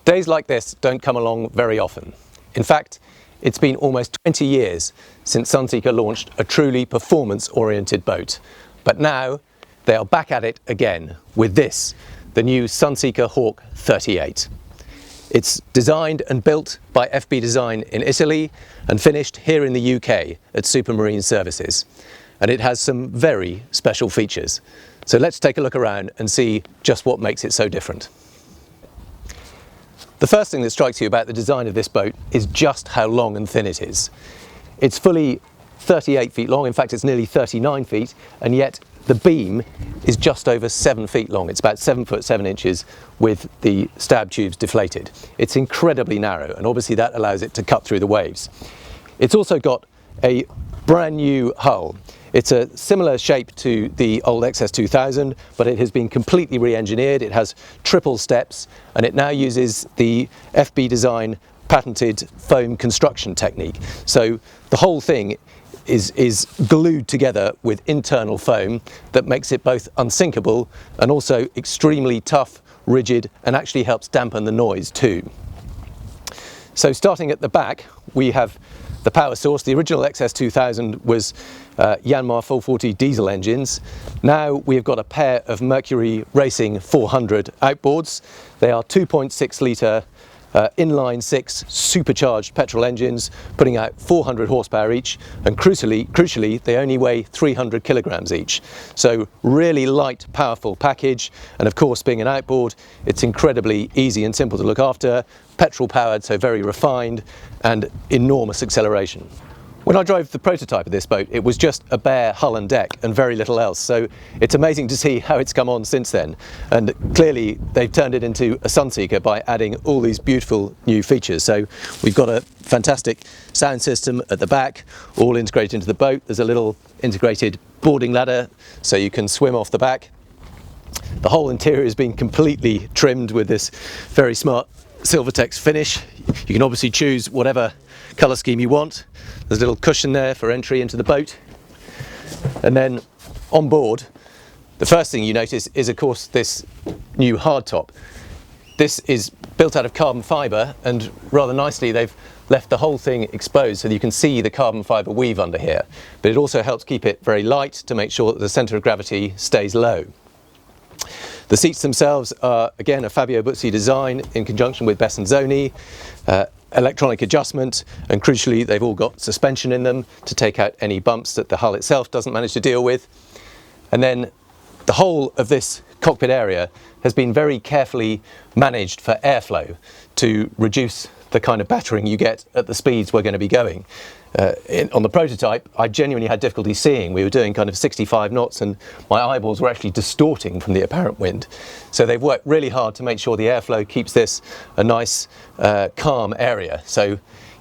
Days like this don't come along very often. In fact, it's been almost 20 years since Sunseeker launched a truly performance-oriented boat. But now they are back at it again with this, the new Sunseeker Hawk 38. It's designed and built by FB Design in Italy and finished here in the UK at Supermarine Services. And it has some very special features. So let's take a look around and see just what makes it so different. The first thing that strikes you about the design of this boat is just how long and thin it is. It's fully 38 feet long, in fact it's nearly 39 feet, and yet the beam is just over 7 feet long. It's about 7 foot 7 inches with the stab tubes deflated. It's incredibly narrow, and obviously that allows it to cut through the waves. It's also got a brand new hull. It's a similar shape to the old XS2000, but it has been completely re-engineered. It has triple steps, and it now uses the FB Design patented foam construction technique. So the whole thing is glued together with internal foam that makes it both unsinkable and also extremely tough, rigid, and actually helps dampen the noise too. So starting at the back, we have the power source. The original XS2000 was Yanmar 440 diesel engines. Now we've got a pair of Mercury Racing 400 outboards. They are 2.6 litre inline 6 supercharged petrol engines, putting out 400 horsepower each, and crucially they only weigh 300 kilograms each. So really light, powerful package, and of course being an outboard, it's incredibly easy and simple to look after, petrol powered, so very refined, and enormous acceleration. When I drove the prototype of this boat, it was just a bare hull and deck and very little else. So it's amazing to see how it's come on since then. And clearly they've turned it into a Sunseeker by adding all these beautiful new features. So we've got a fantastic sound system at the back, all integrated into the boat. There's a little integrated boarding ladder so you can swim off the back. The whole interior has been completely trimmed with this very smart Silvertex finish. You can obviously choose whatever colour scheme you want. There's a little cushion there for entry into the boat. And then on board, the first thing you notice is of course this new hardtop. This is built out of carbon fibre, and rather nicely they've left the whole thing exposed so that you can see the carbon fibre weave under here. But it also helps keep it very light to make sure that the centre of gravity stays low. The seats themselves are again a Fabio Buzzi design in conjunction with Bessonzoni, electronic adjustment, and crucially they've all got suspension in them to take out any bumps that the hull itself doesn't manage to deal with. And then the whole of this cockpit area has been very carefully managed for airflow to reduce the kind of battering you get at the speeds we're going to be going. On the prototype, I genuinely had difficulty seeing. We were doing kind of 65 knots and my eyeballs were actually distorting from the apparent wind. So they've worked really hard to make sure the airflow keeps this a nice calm area. So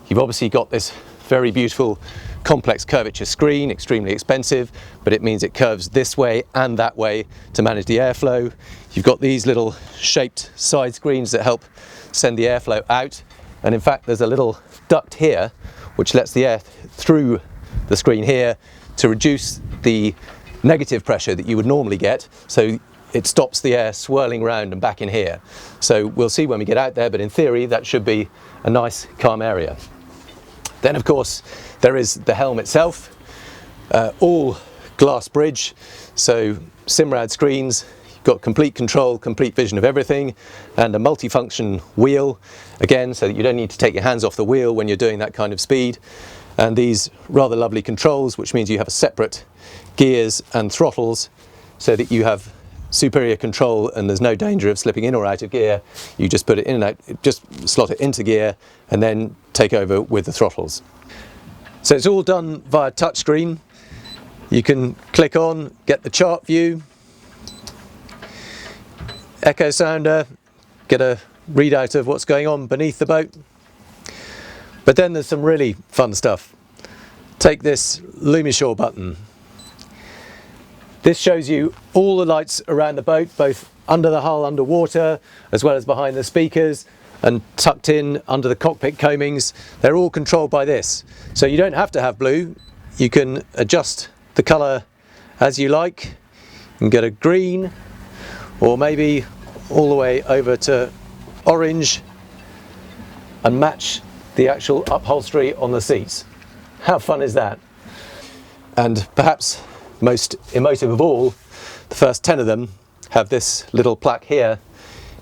you've obviously got this very beautiful complex curvature screen, extremely expensive, but it means it curves this way and that way to manage the airflow. You've got these little shaped side screens that help send the airflow out, and in fact there's a little duct here which lets the air through the screen here to reduce the negative pressure that you would normally get, so it stops the air swirling around and back in here. So we'll see when we get out there, but in theory that should be a nice calm area. Then of course there is the helm itself, all glass bridge, so Simrad screens. You've got complete control, complete vision of everything, and a multifunction wheel, again, so that you don't need to take your hands off the wheel when you're doing that kind of speed. And these rather lovely controls, which means you have a separate gears and throttles, so that you have superior control and there's no danger of slipping in or out of gear. You just put it in and out, just slot it into gear and then take over with the throttles. So it's all done via touchscreen. You can click on, get the chart view, echo sounder, get a readout of what's going on beneath the boat. But then there's some really fun stuff. Take this Lumishore button. This shows you all the lights around the boat, both under the hull, underwater, as well as behind the speakers and tucked in under the cockpit coamings. They're all controlled by this. So you don't have to have blue. You can adjust the colour as you like. You can get a green, or maybe all the way over to orange, and match the actual upholstery on the seats. How fun is that? And perhaps most emotive of all, the first 10 of them have this little plaque here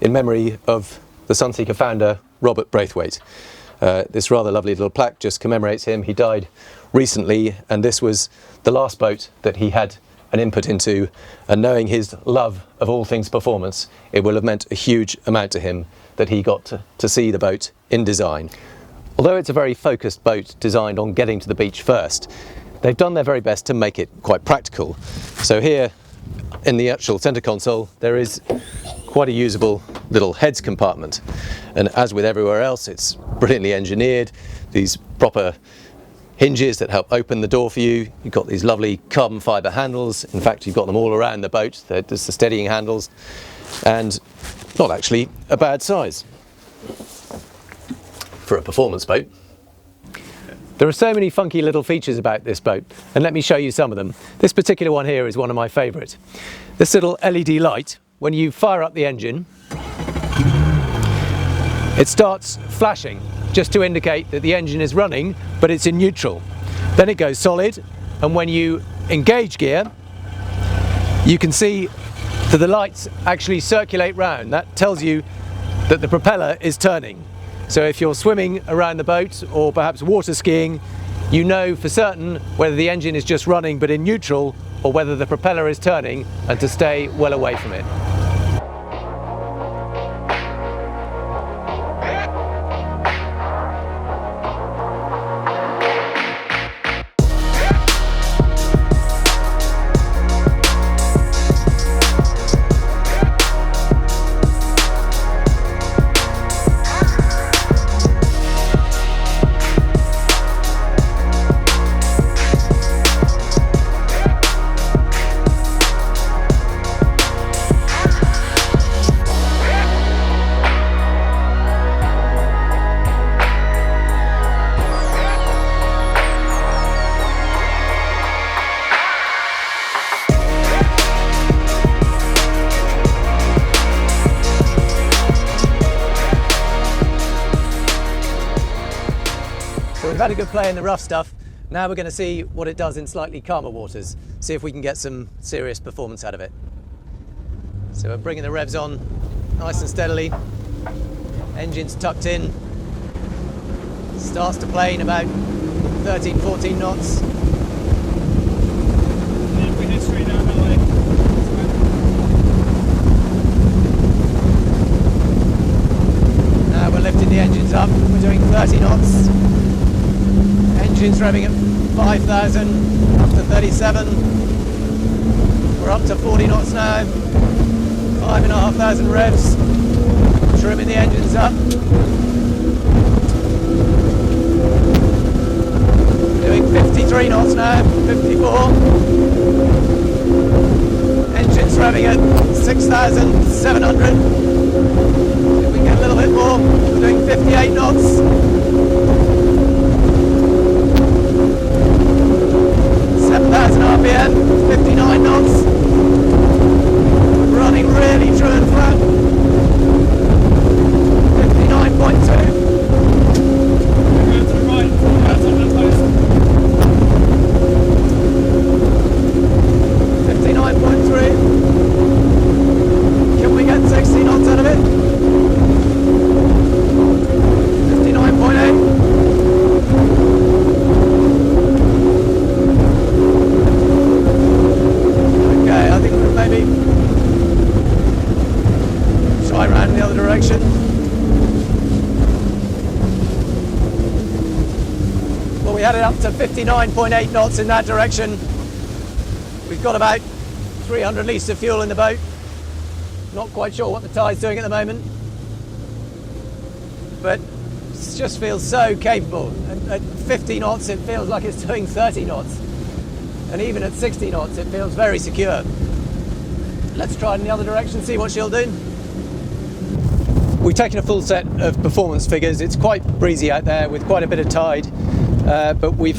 in memory of the Sunseeker founder, Robert Braithwaite. This rather lovely little plaque just commemorates him. He died recently, and this was the last boat that he had an input into, and knowing his love of all things performance, it will have meant a huge amount to him that he got to see the boat in design. Although it's a very focused boat designed on getting to the beach first, they've done their very best to make it quite practical. So here in the actual centre console there is quite a usable little heads compartment, and as with everywhere else, it's brilliantly engineered. These proper hinges that help open the door for you. You've got these lovely carbon fibre handles. In fact, you've got them all around the boat. They're just the steadying handles, and not actually a bad size for a performance boat. There are so many funky little features about this boat, and let me show you some of them. This particular one here is one of my favourite. This little LED light, when you fire up the engine, it starts flashing just to indicate that the engine is running, but it's in neutral. Then it goes solid, and when you engage gear, you can see that the lights actually circulate round. That tells you that the propeller is turning. So if you're swimming around the boat or perhaps water skiing, you know for certain whether the engine is just running but in neutral, or whether the propeller is turning, and to stay well away from it. We've had a good play in the rough stuff. Now we're going to see what it does in slightly calmer waters. See if we can get some serious performance out of it. So we're bringing the revs on nice and steadily. Engine's tucked in. Starts to plane about 13, 14 knots. We head straight down that way. Now we're lifting the engines up. We're doing 30 knots. Engine's revving at 5,000, up to 37. We're up to 40 knots now. 5,500 revs. Trimming the engines up. Doing 53 knots now, 54. Engine's revving at 6,700. If we can get a little bit more, we're doing 58 knots. 7,000 RPM, 59 knots. Running really true and flat. 59.2. Go to the right, that's on the post. 59.3. Can we get 60 knots out of it? 59.8. Maybe try around in the other direction. Well, we had it up to 59.8 knots in that direction. We've got about 300 litres of fuel in the boat. Not quite sure what the tide's doing at the moment, but it just feels so capable. At 50 knots it feels like it's doing 30 knots, and even at 60 knots it feels very secure. Let's try it in the other direction, see what she'll do. We've taken a full set of performance figures. It's quite breezy out there with quite a bit of tide, but we've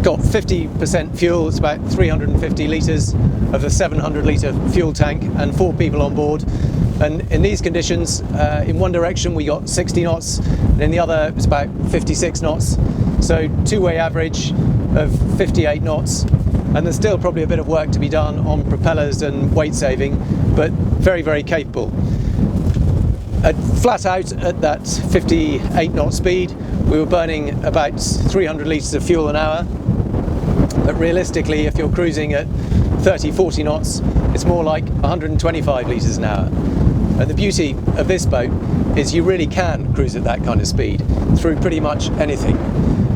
got 50% fuel. It's about 350 litres of the 700 litre fuel tank and 4 people on board. And in these conditions, in one direction we got 60 knots, and in the other it's about 56 knots. So two-way average of 58 knots. And there's still probably a bit of work to be done on propellers and weight saving, but very, very capable. Flat out at that 58 knot speed, we were burning about 300 litres of fuel an hour. But realistically, if you're cruising at 30, 40 knots, it's more like 125 litres an hour. And the beauty of this boat is you really can cruise at that kind of speed through pretty much anything.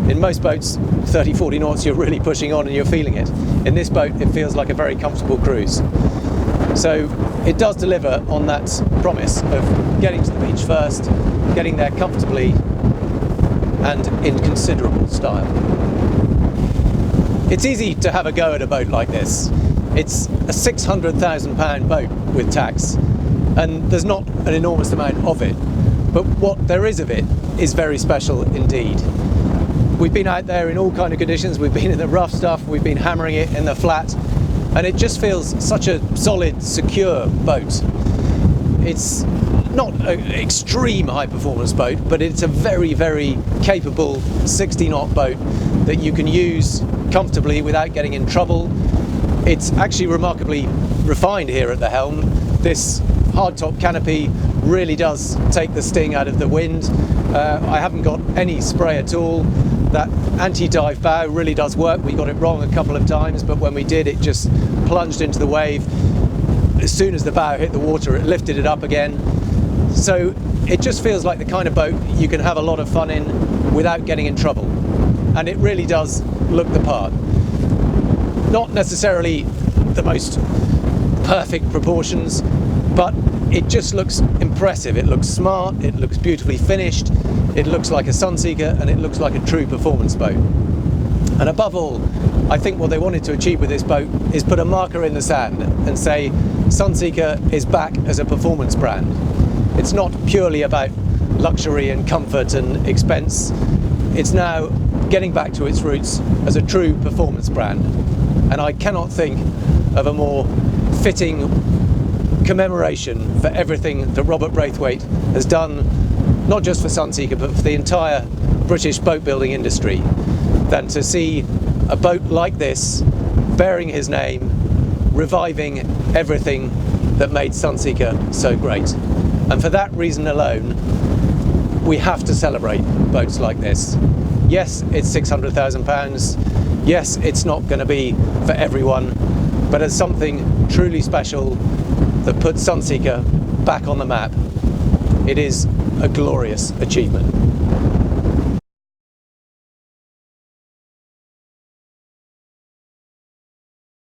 In most boats, 30, 40 knots, you're really pushing on and you're feeling it. In this boat, it feels like a very comfortable cruise. So it does deliver on that promise of getting to the beach first, getting there comfortably and in considerable style. It's easy to have a go at a boat like this. It's a £600,000 boat with tax, and there's not an enormous amount of it. But what there is of it is very special indeed. We've been out there in all kind of conditions. We've been in the rough stuff, we've been hammering it in the flat, and it just feels such a solid, secure boat. It's not an extreme high performance boat, but it's a very, very capable 60 knot boat that you can use comfortably without getting in trouble. It's actually remarkably refined here at the Helm. This hardtop canopy really does take the sting out of the wind. I haven't got any spray at all. That anti-dive bow really does work. We got it wrong a couple of times, but when we did, it just plunged into the wave. As soon as the bow hit the water, it lifted it up again. So it just feels like the kind of boat you can have a lot of fun in without getting in trouble. And it really does look the part. Not necessarily the most perfect proportions, but it just looks impressive. It looks smart, it looks beautifully finished, it looks like a Sunseeker, and it looks like a true performance boat. And above all, I think what they wanted to achieve with this boat is put a marker in the sand and say Sunseeker is back as a performance brand. It's not purely about luxury and comfort and expense. It's now getting back to its roots as a true performance brand. And I cannot think of a more fitting commemoration for everything that Robert Braithwaite has done, not just for Sunseeker, but for the entire British boat building industry, than to see a boat like this bearing his name, reviving everything that made Sunseeker so great. And for that reason alone, we have to celebrate boats like this. Yes, it's £600,000. Yes, it's not going to be for everyone, but as something truly special that puts Sunseeker back on the map, it is a glorious achievement.